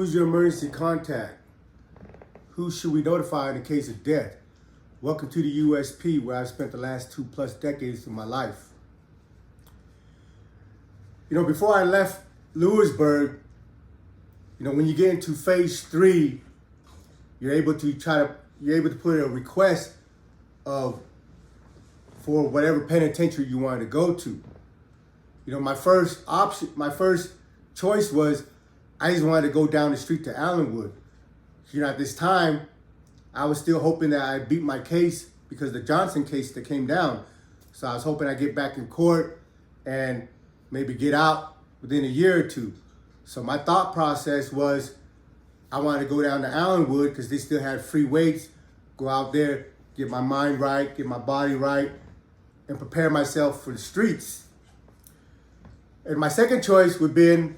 Who's your emergency contact? Who should we notify in the case of death? Welcome to the USP, where I've spent the last 2+ decades of my life. Before I left Lewisburg, when you get into phase 3, you're able to put in a request for whatever penitentiary you wanted to go to. My first choice was I just wanted to go down the street to Allenwood. At this time, I was still hoping that I beat my case because of the Johnson case that came down. So I was hoping I'd get back in court and maybe get out within a year or two. So my thought process was I wanted to go down to Allenwood because they still had free weights, go out there, get my mind right, get my body right, and prepare myself for the streets. And my second choice would have been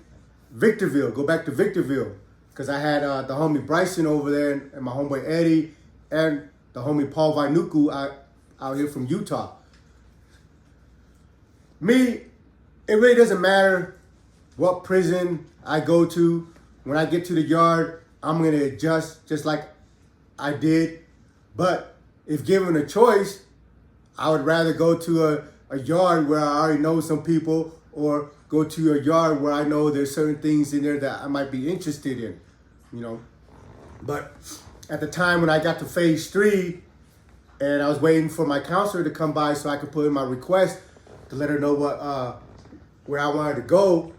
Victorville, go back to Victorville, because I had the homie Bryson over there and my homeboy Eddie and the homie Paul Vainuku out here from Utah. Me, it really doesn't matter what prison I go to. When I get to the yard, I'm going to adjust just like I did. But if given a choice, I would rather go to a yard where I already know some people, or go to a yard where I know there's certain things in there that I might be interested in, But at the time when I got to phase 3 and I was waiting for my counselor to come by so I could put in my request to let her know where I wanted to go,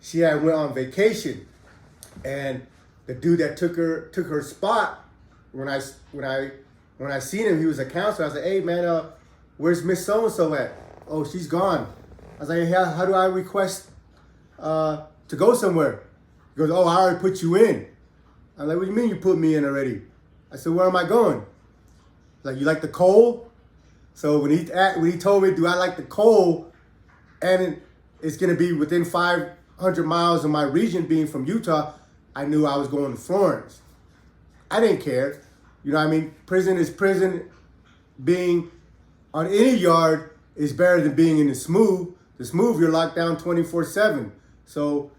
she had went on vacation. And the dude that took her spot, when I seen him, he was a counselor. I was like, hey man, where's Miss So-and-so at? Oh, she's gone. I was like, hey, how do I request to go somewhere? He goes, oh, I already put you in. I'm like, what do you mean you put me in already? I said, where am I going? Like, you like the cold? So when he told me, do I like the cold? And it's gonna be within 500 miles of my region, being from Utah, I knew I was going to Florence. I didn't care. Prison is prison. Being on any yard is better than being in the smooth. The smooth, you're locked down 24/7. So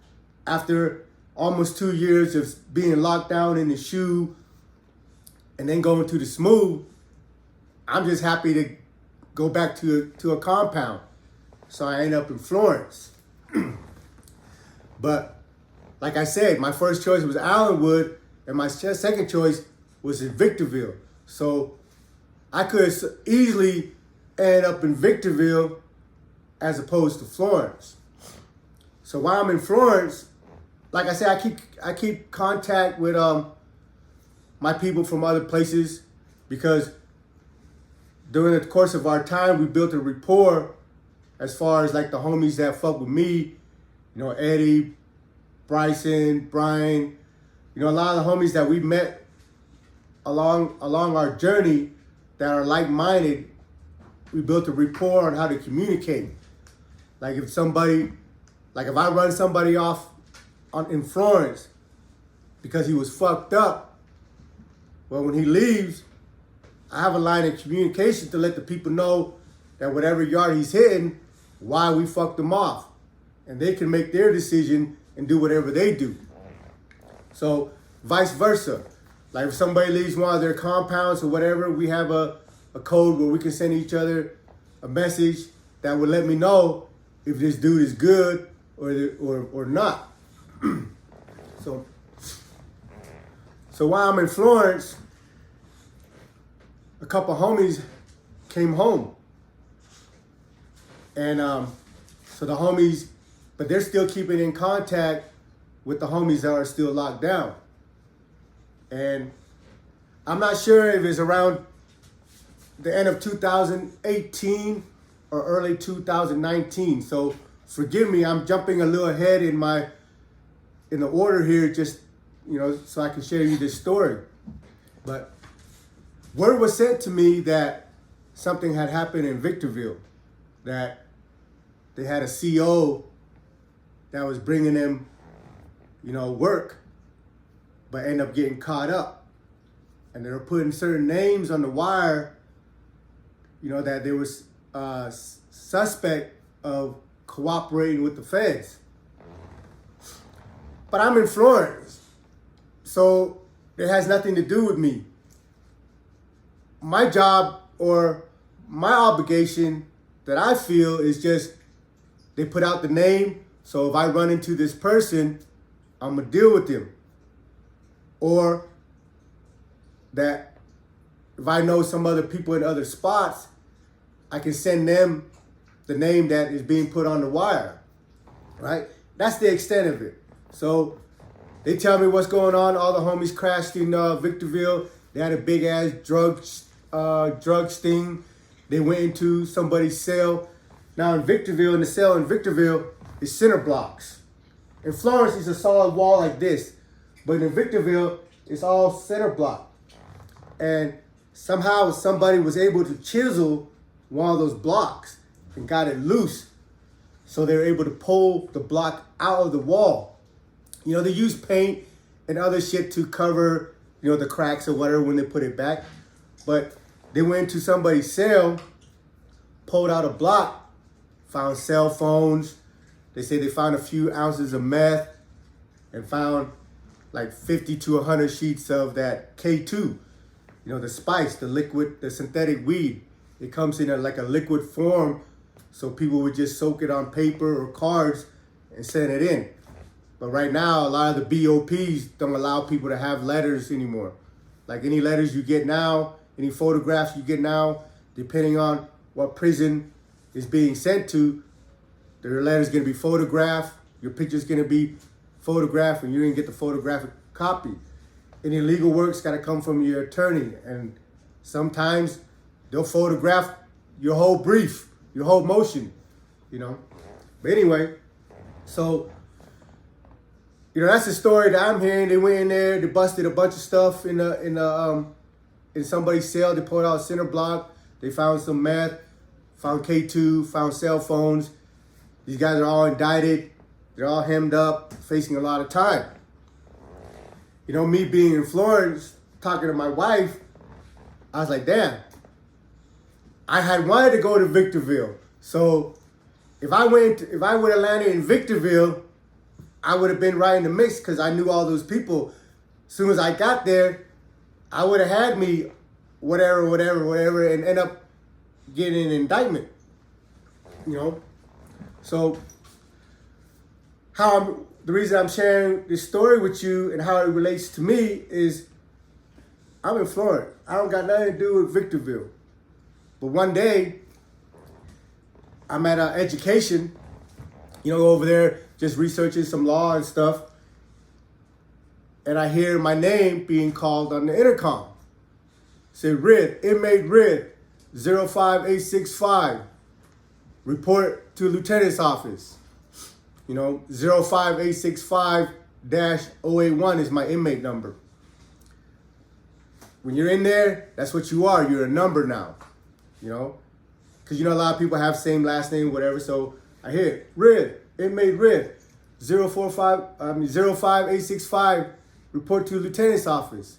after almost 2 years of being locked down in the shoe and then going to the smooth, I'm just happy to go back to a compound. So I end up in Florence. But like I said, my first choice was Allenwood, and my second choice was in Victorville. So I could easily end up in Victorville as opposed to Florence. So while I'm in Florence, like I said, I keep contact with my people from other places, because during the course of our time, we built a rapport as far as like the homies that fuck with me, Eddie, Bryson, Brian, a lot of the homies that we met along our journey that are like-minded. We built a rapport on how to communicate. Like if I run somebody off in Florence because he was fucked up, well, when he leaves, I have a line of communication to let the people know that whatever yard he's hitting, why we fucked him off. And they can make their decision and do whatever they do. So vice versa. Like if somebody leaves one of their compounds or whatever, we have a code where we can send each other a message that would let me know if this dude is good or not. So while I'm in Florence, a couple homies came home. And so the homies, but they're still keeping in contact with the homies that are still locked down. And I'm not sure if it's around the end of 2018 or early 2019. So forgive me, I'm jumping a little ahead in the order here, just, so I can share you this story. But word was sent to me that something had happened in Victorville, that they had a CO that was bringing them, work, but ended up getting caught up. And they were putting certain names on the wire, that there was suspect of cooperating with the feds. But I'm in Florence. So it has nothing to do with me. My job or my obligation that I feel is just they put out the name. So if I run into this person, I'm going to deal with them. Or that if I know some other people in other spots, I can send them the name that is being put on the wire, right? That's the extent of it. So they tell me what's going on. All the homies crashed in Victorville. They had a big ass drug sting. They went into somebody's cell. Now in Victorville, in the cell in Victorville, is center blocks. In Florence, it's a solid wall like this. But in Victorville, it's all center block. And somehow somebody was able to chisel one of those blocks and got it loose. So they were able to pull the block out of the wall. You know, they use paint and other shit to cover, you know, the cracks or whatever when they put it back. But they went into somebody's cell, pulled out a block, found cell phones. They say they found a few ounces of meth and found like 50 to 100 sheets of that K2. You know, the spice, the liquid, the synthetic weed. It comes in like a liquid form, so people would just soak it on paper or cards and send it in. But right now, a lot of the BOPs don't allow people to have letters anymore. Like any letters you get now, any photographs you get now, depending on what prison is being sent to, their letter's gonna be photographed, your picture's gonna be photographed, and you're gonna get the photographic copy. Any legal work's gotta come from your attorney, and sometimes they'll photograph your whole brief, your whole motion, you know. But anyway, so, you know, that's the story that I'm hearing. They went in there, they busted a bunch of stuff in somebody's cell. They pulled out center block. They found some meth, found K2, found cell phones. These guys are all indicted. They're all hemmed up, facing a lot of time. You know, me being in Florence, talking to my wife, I was like, damn. I had wanted to go to Victorville. So if I would have landed in Victorville, I would have been right in the mix because I knew all those people. As soon as I got there, I would have had me whatever, and end up getting an indictment. You know? So the reason I'm sharing this story with you and how it relates to me is I'm in Florida. I don't got nothing to do with Victorville. But one day, I'm at education, you know, over there just researching some law and stuff. And I hear my name being called on the intercom. Say, Rid, inmate Rid, 05865. Report to lieutenant's office. You know, 05865-081 is my inmate number. When you're in there, that's what you are. You're a number now. You know, because you know a lot of people have same last name, whatever. So I hear Rid, inmate Rid, 05865. Report to lieutenant's office.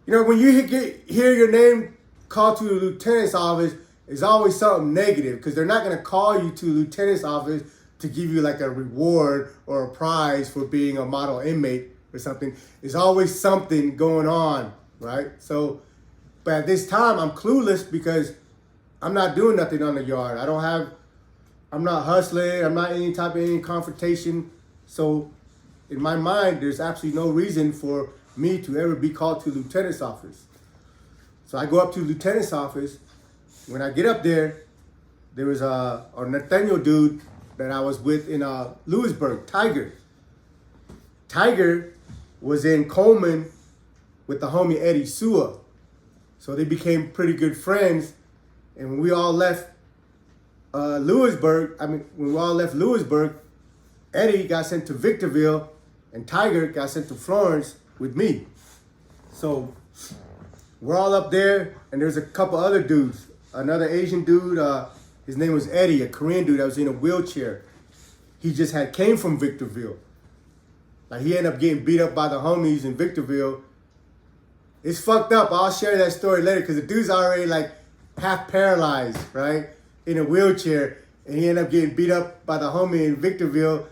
You know, when you hear your name called to the lieutenant's office, it's always something negative because they're not going to call you to the lieutenant's office to give you like a reward or a prize for being a model inmate or something. There's always something going on, right? So, but at this time, I'm clueless because I'm not doing nothing on the yard. I'm not hustling. I'm not any confrontation. So in my mind, there's absolutely no reason for me to ever be called to the lieutenant's office. So I go up to the lieutenant's office. When I get up there, there was a Nathaniel dude that I was with in Lewisburg, Tiger. Tiger was in Coleman with the homie Eddie Sua. So they became pretty good friends. And when we all left Lewisburg, Eddie got sent to Victorville and Tiger got sent to Florence with me. So we're all up there and there's a couple other dudes. Another Asian dude, his name was Eddie, a Korean dude that was in a wheelchair. He just came from Victorville. Like he ended up getting beat up by the homies in Victorville. It's fucked up. I'll share that story later because the dude's already like half paralyzed, right? In a wheelchair. And he ended up getting beat up by the homie in Victorville.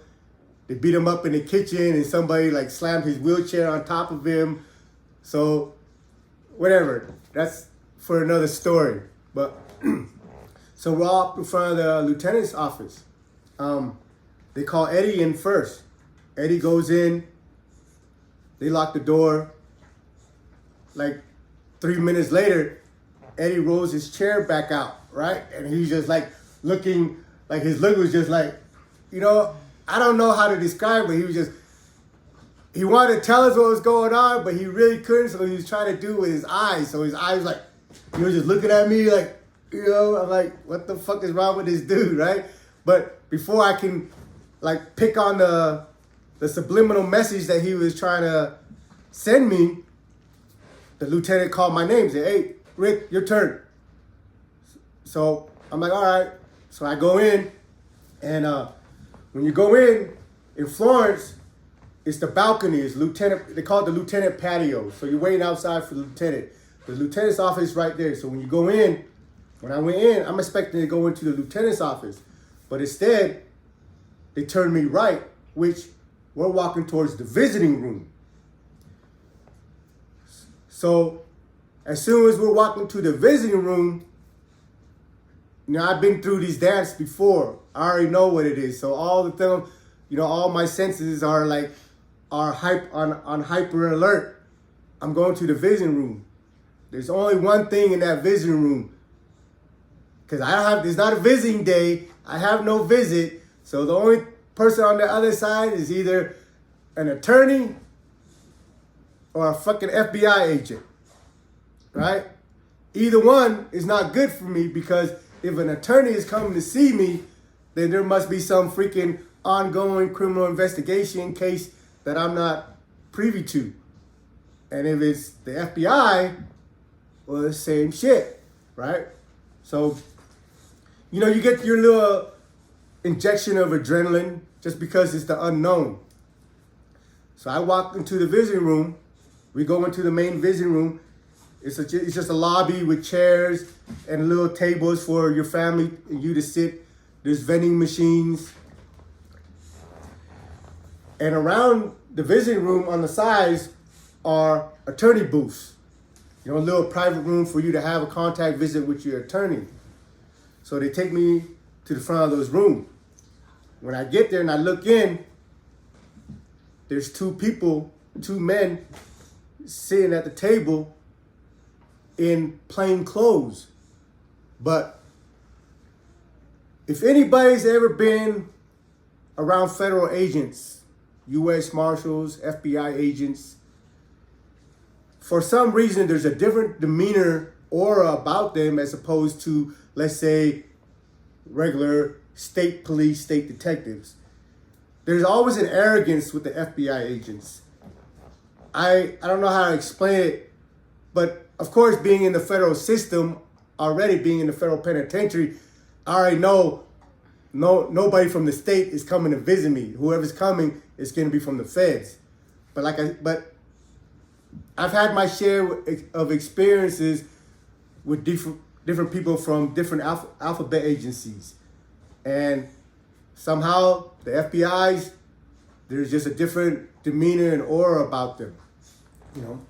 they beat him up in the kitchen and somebody like slammed his wheelchair on top of him. So whatever, that's for another story. But so we're all up in front of the lieutenant's office. They call Eddie in first. Eddie goes in. They lock the door. Like 3 minutes later, Eddie rolls his chair back out, right? And he's just like looking, like his look was just like, you know, I don't know how to describe it. He wanted to tell us what was going on, but he really couldn't, so he was trying to do it with his eyes. So his eyes like, he was just looking at me like, you know, I'm like, what the fuck is wrong with this dude, right? But before I can like pick on the subliminal message that he was trying to send me, the lieutenant called my name, said, hey, Rick, your turn. So I'm like, all right. So I go in, and when you go in Florence, it's the balcony. It's lieutenant. They call it the lieutenant patio. So you're waiting outside for the lieutenant. The lieutenant's office is right there. So when you go in, when I went in, I'm expecting to go into the lieutenant's office, but instead, they turned me right, which we're walking towards the visiting room. So as soon as we're walking to the visiting room, you know, I've been through these dance before. I already know what it is. So all the time, you know, all my senses are on hyper alert. I'm going to the visiting room. There's only one thing in that visiting room. Because it's not a visiting day. I have no visit. So the only person on the other side is either an attorney or a fucking FBI agent, right? Either one is not good for me, because if an attorney is coming to see me, then there must be some freaking ongoing criminal investigation case that I'm not privy to. And if it's the FBI, well, it's the same shit, right? So, you know, you get your little injection of adrenaline just because it's the unknown. So I walk into the visiting room. We go into the main visiting room. It's just a lobby with chairs and little tables for your family and you to sit. There's vending machines. And around the visiting room on the sides are attorney booths. You know, a little private room for you to have a contact visit with your attorney. So they take me to the front of those rooms. When I get there and I look in, there's two men sitting at the table in plain clothes. But if anybody's ever been around federal agents, U.S. Marshals, FBI agents, for some reason there's a different demeanor, aura about them as opposed to, let's say, regular state police, state detectives. There's always an arrogance with the FBI agents. I don't know how to explain it, but of course, being in the federal system, already being in the federal penitentiary, I already know nobody from the state is coming to visit me. Whoever's coming is going to be from the feds. But I've had my share of experiences with different people from different alphabet agencies, and somehow the FBI's, there's just a different demeanor and aura about them, you know.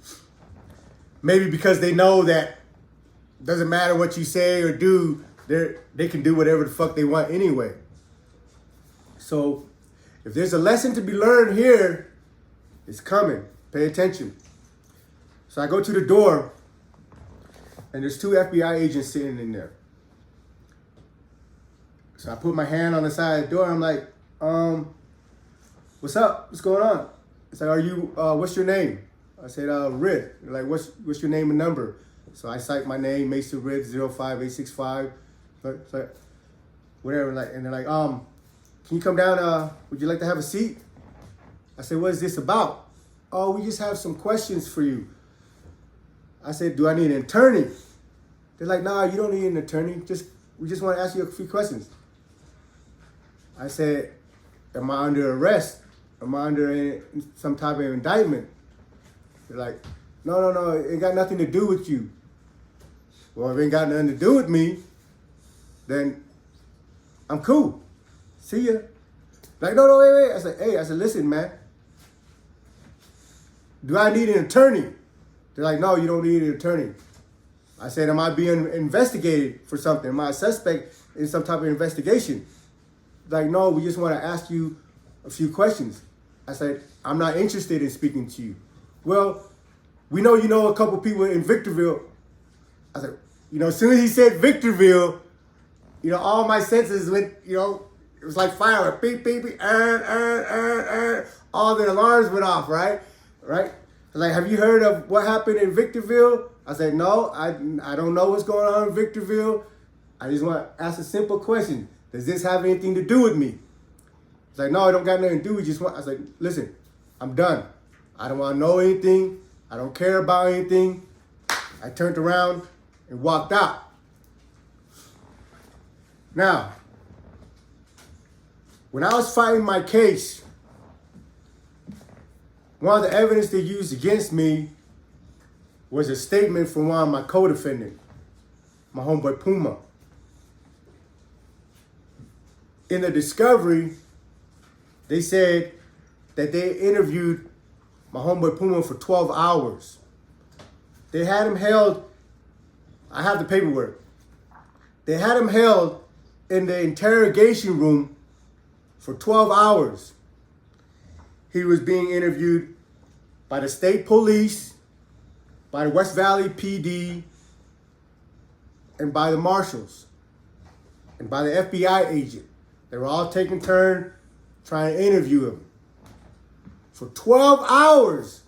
Maybe because they know that it doesn't matter what you say or do, they can do whatever the fuck they want anyway. So if there's a lesson to be learned here, it's coming. Pay attention. So I go to the door, and there's two FBI agents sitting in there. So I put my hand on the side of the door. I'm like, what's up? What's going on? It's like, what's your name? I said, Rid. They're like, what's your name and number? So I cite my name, Mason Rid, 05865. It's like, whatever. Like, and they're like, can you come down? Would you like to have a seat? I said, what is this about? Oh, we just have some questions for you. I said, do I need an attorney? They're like, nah, you don't need an attorney. We just want to ask you a few questions. I said, am I under arrest? Am I under some type of indictment? They're like, no, it ain't got nothing to do with you. Well, if it ain't got nothing to do with me, then I'm cool. See ya. Like, no, wait. I said, listen, man. Do I need an attorney? They're like, no, you don't need an attorney. I said, am I being investigated for something? Am I a suspect in some type of investigation? Like, no, we just want to ask you a few questions. I said, I'm not interested in speaking to you. Well, we know you know a couple people in Victorville. I said, as soon as he said Victorville, all my senses went, it was like firework. Beep, beep, beep, all the alarms went off, right? Right? Like, have you heard of what happened in Victorville? I said, no, I don't know what's going on in Victorville. I just want to ask a simple question. Does this have anything to do with me? He's like, no, it don't got nothing to do with you. I said, listen, I'm done. I don't want to know anything. I don't care about anything. I turned around and walked out. Now, when I was fighting my case, one of the evidence they used against me was a statement from one of my co-defendants, my homeboy Puma. In the discovery, they said that they interviewed my homeboy Puma for 12 hours. They had him held, I have the paperwork. They had him held in the interrogation room for 12 hours. He was being interviewed by the state police, by the West Valley PD, and by the marshals, and by the FBI agent. They were all taking turns trying to interview him for 12 hours.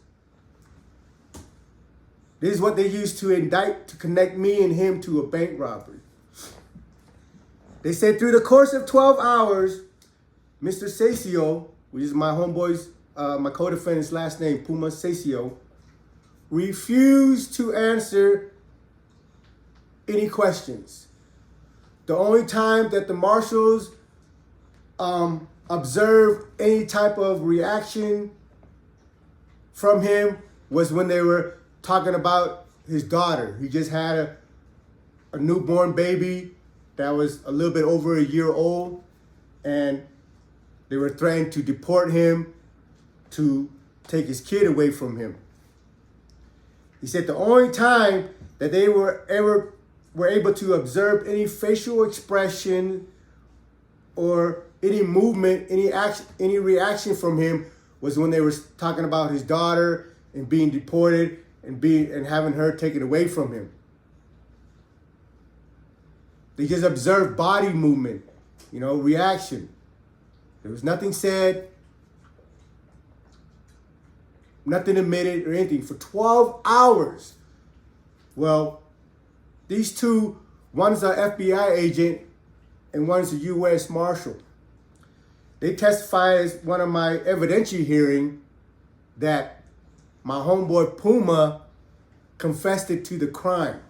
This is what they used to indict to connect me and him to a bank robbery. They said through the course of 12 hours, Mr. Sasio, which is my homeboy's, my co-defendant's last name, Puma Sasio, refused to answer any questions. The only time that the marshals observed any type of reaction from him was when they were talking about his daughter. He just had a newborn baby that was a little bit over a year old, and they were threatening to deport him, to take his kid away from him. He said the only time that they were able to observe any facial expression or any movement, any action, any reaction from him was when they were talking about his daughter and being deported and having her taken away from him. They just observed body movement, reaction. There was nothing said, nothing admitted or anything for 12 hours. Well, these two, one's an FBI agent and one's a U.S. Marshal. They testified as one of my evidentiary hearing that my homeboy Puma confessed it to the crime.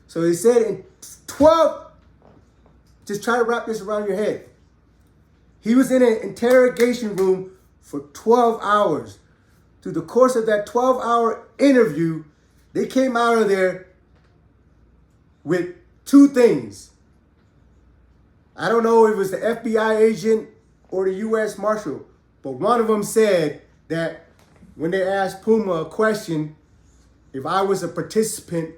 So they said in 12, just try to wrap this around your head. He was in an interrogation room for 12 hours. Through the course of that 12-hour interview, they came out of there with two things. I don't know if it was the FBI agent or the U.S. Marshal, but one of them said that when they asked Puma a question, if I was a participant,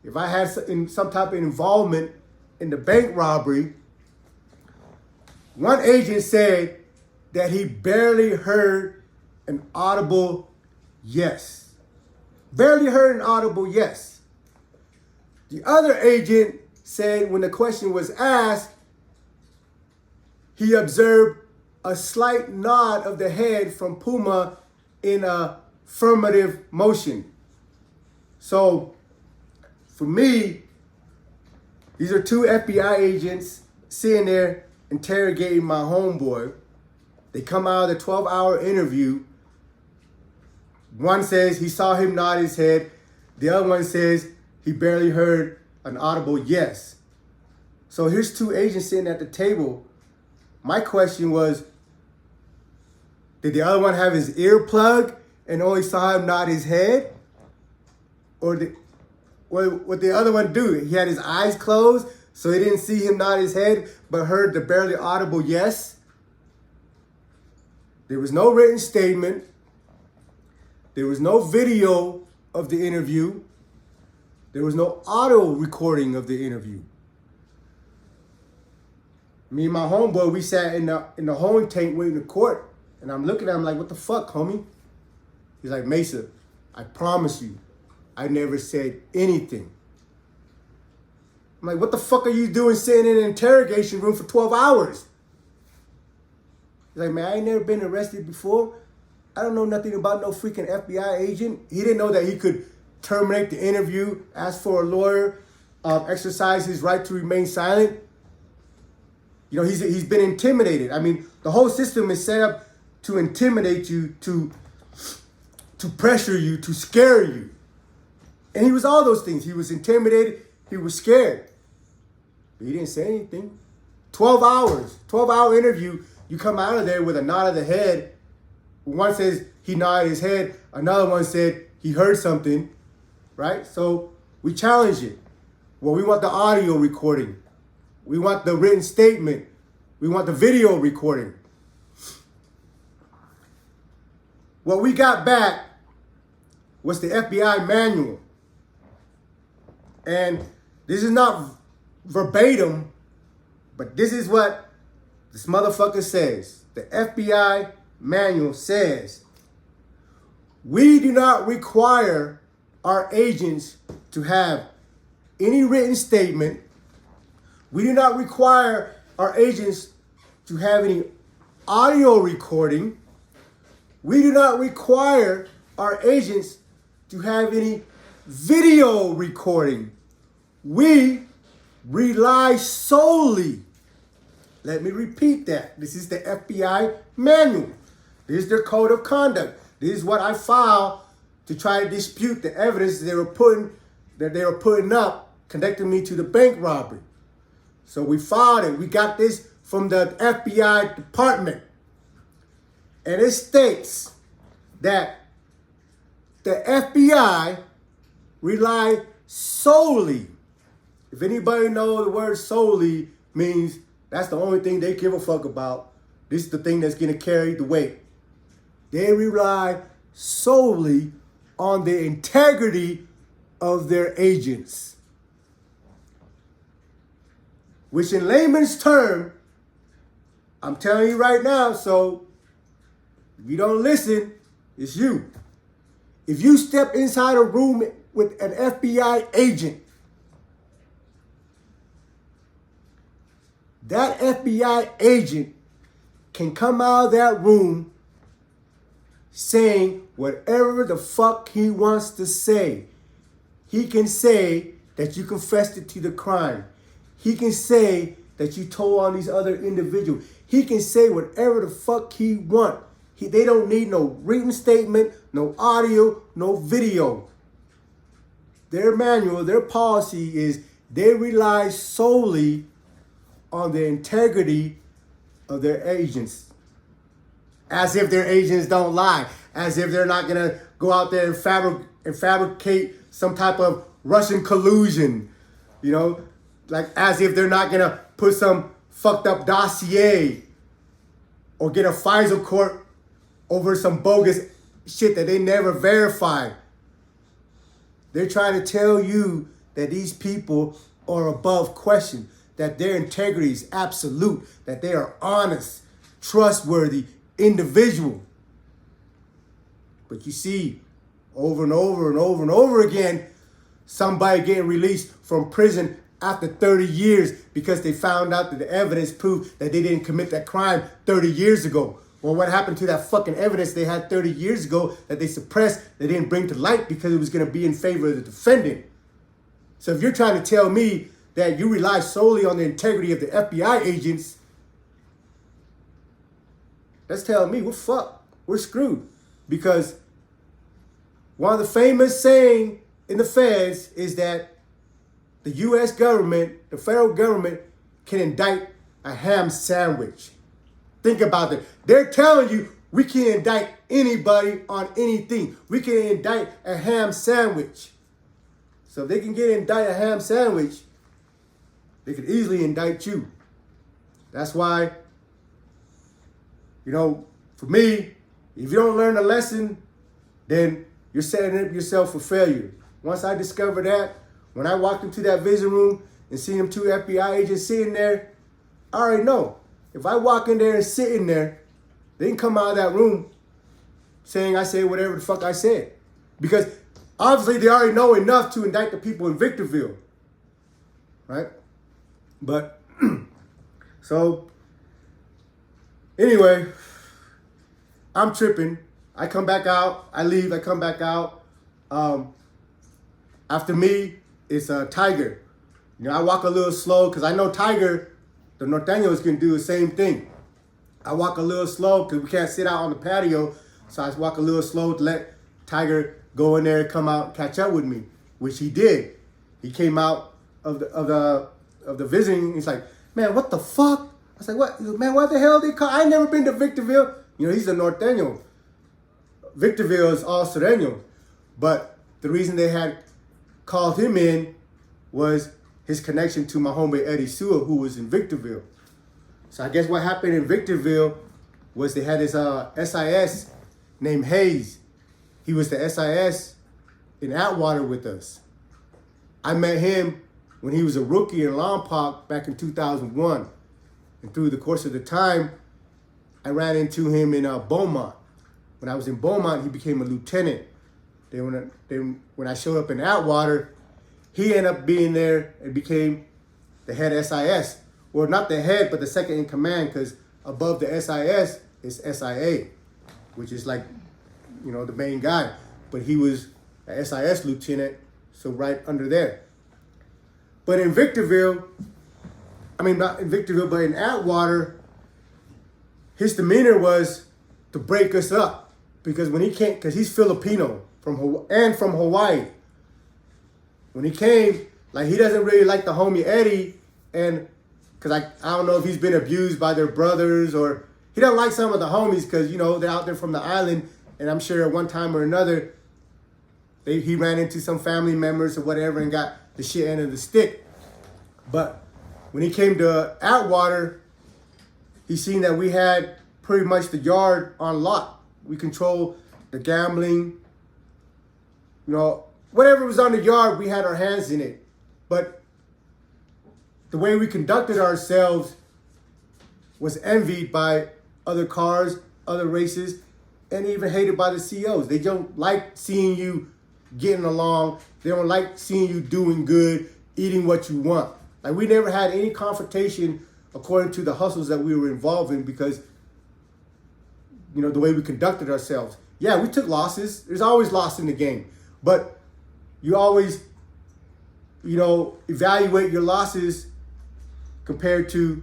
if I had some type of involvement in the bank robbery, one agent said that he barely heard an audible yes. Barely heard an audible yes. The other agent said when the question was asked, he observed a slight nod of the head from Puma in a affirmative motion. So for me, these are two FBI agents sitting there interrogating my homeboy. They come out of the 12-hour interview. One says he saw him nod his head. The other one says he barely heard an audible yes. So here's two agents sitting at the table. My question was, did the other one have his ear plugged and only saw him nod his head? Or what the other one do? He had his eyes closed, so he didn't see him nod his head, but heard the barely audible yes? There was no written statement. There was no video of the interview. There was no audio recording of the interview. Me and my homeboy, we sat in the holding tank waiting to court. And I'm looking at him like, what the fuck, homie? He's like, Mesa, I promise you, I never said anything. I'm like, what the fuck are you doing sitting in an interrogation room for 12 hours? He's like, man, I ain't never been arrested before. I don't know nothing about no freaking FBI agent. He didn't know that he could terminate the interview, ask for a lawyer, exercise his right to remain silent. You know, he's been intimidated. I mean, the whole system is set up to intimidate you, to pressure you, to scare you. And he was all those things. He was intimidated. He was scared. But he didn't say anything. 12 hours, 12-hour interview. You come out of there with a nod of the head. One says he nodded his head. Another one said he heard something, right? So we challenge it. Well, we want the audio recording. We want the written statement. We want the video recording. What we got back was the FBI manual. And this is not verbatim, but this is what this motherfucker says. The FBI manual says, we do not require our agents to have any written statement. We do not require our agents to have any audio recording. We do not require our agents to have any video recording. We rely solely. Let me repeat that. This is the FBI manual. This is their code of conduct. This is what I filed to try to dispute the evidence that they were putting up connecting me to the bank robbery. So we filed it. We got this from the FBI department. And it states that the FBI rely solely. If anybody knows the word solely means that's the only thing they give a fuck about. This is the thing that's going to carry the weight. They rely solely on the integrity of their agents. Which in layman's term, I'm telling you right now, so if you don't listen, it's you. If you step inside a room with an FBI agent, that FBI agent can come out of that room saying whatever the fuck he wants to say. He can say that you confessed it to the crime. He can say that you told on these other individuals. He can say whatever the fuck he wants. They don't need no written statement, no audio, no video. Their manual, their policy is they rely solely on the integrity of their agents. As if their agents don't lie. As if they're not going to go out there and fabricate some type of Russian collusion. You know, like as if they're not going to put some fucked up dossier or get a FISA court over some bogus shit that they never verified. They're trying to tell you that these people are above question, that their integrity is absolute, that they are honest, trustworthy individual. But you see, over and over and over and over again, somebody getting released from prison after 30 years because they found out that the evidence proved that they didn't commit that crime 30 years ago. Well, what happened to that fucking evidence they had 30 years ago that they suppressed, they didn't bring to light because it was going to be in favor of the defendant? So if you're trying to tell me that you rely solely on the integrity of the FBI agents, that's telling me we're fucked. We're screwed. Because one of the famous saying in the feds is that the U.S. government, the federal government, can indict a ham sandwich. Think about that. They're telling you we can indict anybody on anything. We can indict a ham sandwich. So if they can indict a ham sandwich, they could easily indict you. That's why, you know, for me, if you don't learn a lesson, then you're setting up yourself for failure. Once I discovered that, when I walked into that vision room and seen them 2 FBI agents sitting there, I already know. If I walk in there and sit in there, they can come out of that room saying I said whatever the fuck I said. Because obviously they already know enough to indict the people in Victorville. Right? But, so, anyway, I'm tripping. I come back out. I leave. I come back out. After me, it's Tiger. You know, I walk a little slow because I know Tiger, the Norteños, can do the same thing. I walk a little slow because we can't sit out on the patio. So I walk a little slow to let Tiger go in there and come out and catch up with me, which he did. He came out of the visiting. He's like, man, what the fuck? I was like, what? Man, what the hell they call? I ain't never been to Victorville. You know, he's a Norteño. Victorville is all Sureño. But the reason they had called him in was his connection to my homie Eddie Sewell, who was in Victorville. So I guess what happened in Victorville was they had this SIS named Hayes. He was the SIS in Atwater with us. I met him when he was a rookie in Lompoc back in 2001. And through the course of the time, I ran into him in Beaumont. When I was in Beaumont, he became a lieutenant. Then when I showed up in Atwater, he ended up being there and became the head SIS. Well, not the head, but the second in command, because above the SIS is SIA, which is like, you know, the main guy. But he was a SIS lieutenant, so right under there. But in Victorville, I mean, not in Victorville, but in Atwater, his demeanor was to break us up. Because when he came, because he's Filipino from Hawaii. When he came, like, he doesn't really like the homie Eddie, and because I don't know if he's been abused by their brothers, or he don't like some of the homies because, you know, they're out there from the island, and I'm sure at one time or another, he ran into some family members or whatever and got the shit end of the stick. But when he came to Atwater, he seen that we had pretty much the yard on lock. We controlled the gambling, you know, whatever was on the yard, we had our hands in it. But the way we conducted ourselves was envied by other cars, other races, and even hated by the CEOs. They don't like seeing you getting along. They don't like seeing you doing good, eating what you want. Like, we never had any confrontation according to the hustles that we were involved in because, you know, the way we conducted ourselves. Yeah, we took losses. There's always loss in the game. But you always, you know, evaluate your losses compared to, you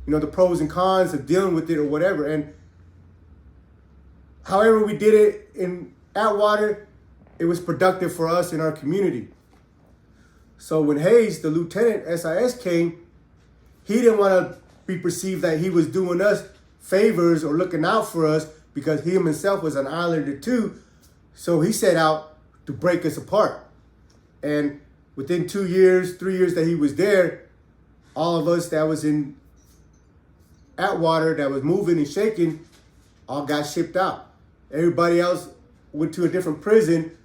know, the pros and cons of dealing with it or whatever. And however we did it in Atwater, it was productive for us in our community. So when Hayes, the lieutenant SIS, came, he didn't want to be perceived that he was doing us favors or looking out for us because he himself was an islander too. So he set out to break us apart. And within 2 years, 3 years that he was there, all of us that was in Atwater, that was moving and shaking, all got shipped out. Everybody else went to a different prison.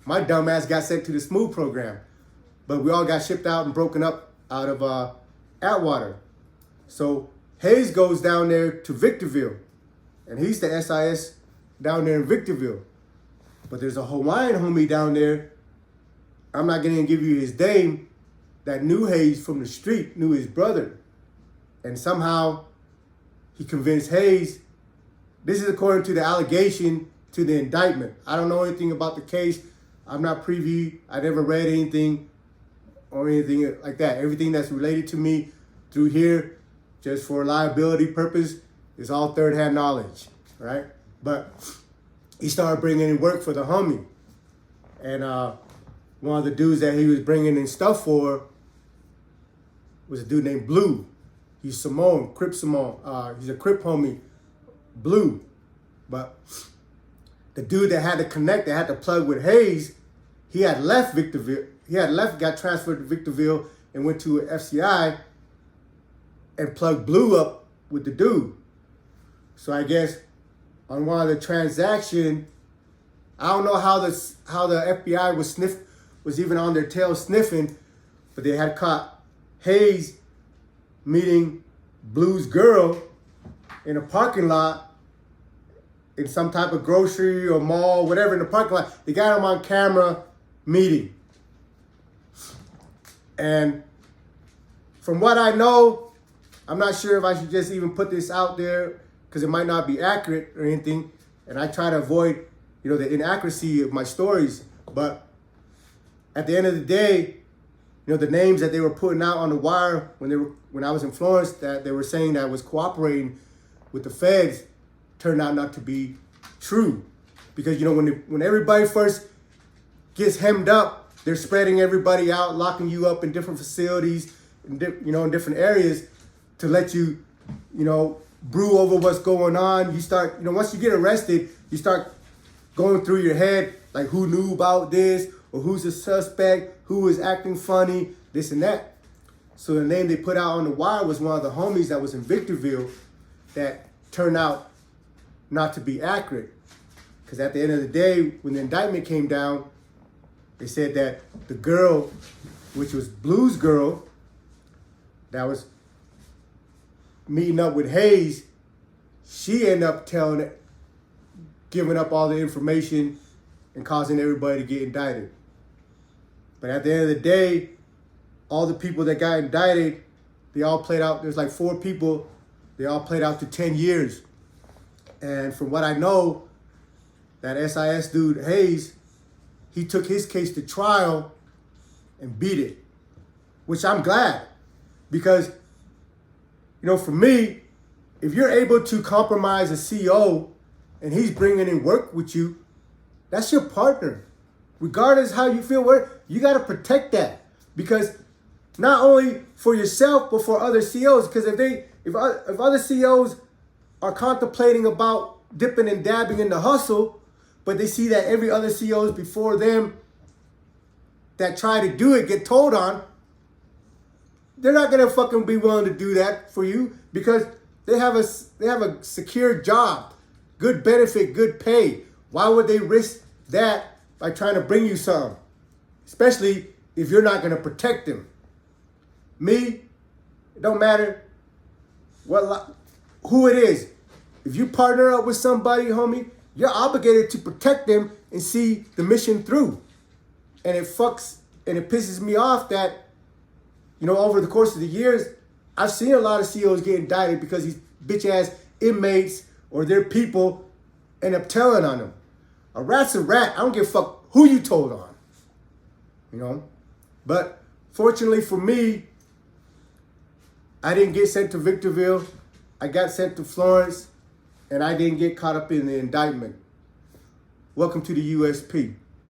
My dumb ass got sent to the Smooth program. But we all got shipped out and broken up out of Atwater. So Hayes goes down there to Victorville. And he's the SIS down there in Victorville. But there's a Hawaiian homie down there. I'm not going to give you his name. That knew Hayes from the street, knew his brother. And somehow he convinced Hayes. This is according to the allegation to the indictment. I don't know anything about the case. I'm not privy. I never read anything or anything like that. Everything that's related to me through here, just for liability purpose, is all third-hand knowledge, right? But he started bringing in work for the homie. And one of the dudes that he was bringing in stuff for was a dude named Blue. He's Simone, Crip Simone. He's a Crip homie, Blue. But the dude that had to connect, that had to plug with Hayes, he had left Victorville. He had left, got transferred to Victorville and went to FCI and plugged Blue up with the dude. So I guess on one of the transactions. I don't know how the FBI was even on their tail sniffing, but they had caught Hayes meeting Blue's girl in a parking lot in some type of grocery or mall, whatever, in the parking lot. They got him on camera meeting. And from what I know, I'm not sure if I should just even put this out there because it might not be accurate or anything. And I try to avoid, the inaccuracy of my stories. But at the end of the day, the names that they were putting out on the wire when I was in Florence that they were saying that was cooperating with the feds turned out not to be true. Because, when everybody first gets hemmed up, they're spreading everybody out, locking you up in different facilities, in different areas to let you, brew over what's going on. You start, once you get arrested, you start going through your head, like who knew about this or who's a suspect, who is acting funny, this and that. So the name they put out on the wire was one of the homies that was in Victorville that turned out not to be accurate. Because at the end of the day, when the indictment came down, they said that the girl, which was Blue's girl, that was meeting up with Hayes, she ended up giving up all the information and causing everybody to get indicted. But at the end of the day, all the people that got indicted, they all played out. There's like 4 people. They all played out to 10 years. And from what I know, that SIS dude, Hayes, he took his case to trial and beat it, which I'm glad. Because, for me, if you're able to compromise a CO and he's bringing in work with you, that's your partner. Regardless how you feel, you got to protect that. Because not only for yourself, but for other COs. Because if other COs are contemplating about dipping and dabbing in the hustle, but they see that every other COs before them that try to do it get told on, they're not gonna fucking be willing to do that for you because they have a secure job, good benefit, good pay. Why would they risk that by trying to bring you some? Especially if you're not gonna protect them. Me, it don't matter who it is. If you partner up with somebody, homie, you're obligated to protect them and see the mission through. And it pisses me off that, over the course of the years, I've seen a lot of COs get indicted because these bitch ass inmates or their people end up telling on them. A rat's a rat. I don't give a fuck who you told on. But fortunately for me, I didn't get sent to Victorville. I got sent to Florence, and I didn't get caught up in the indictment. Welcome to the USP.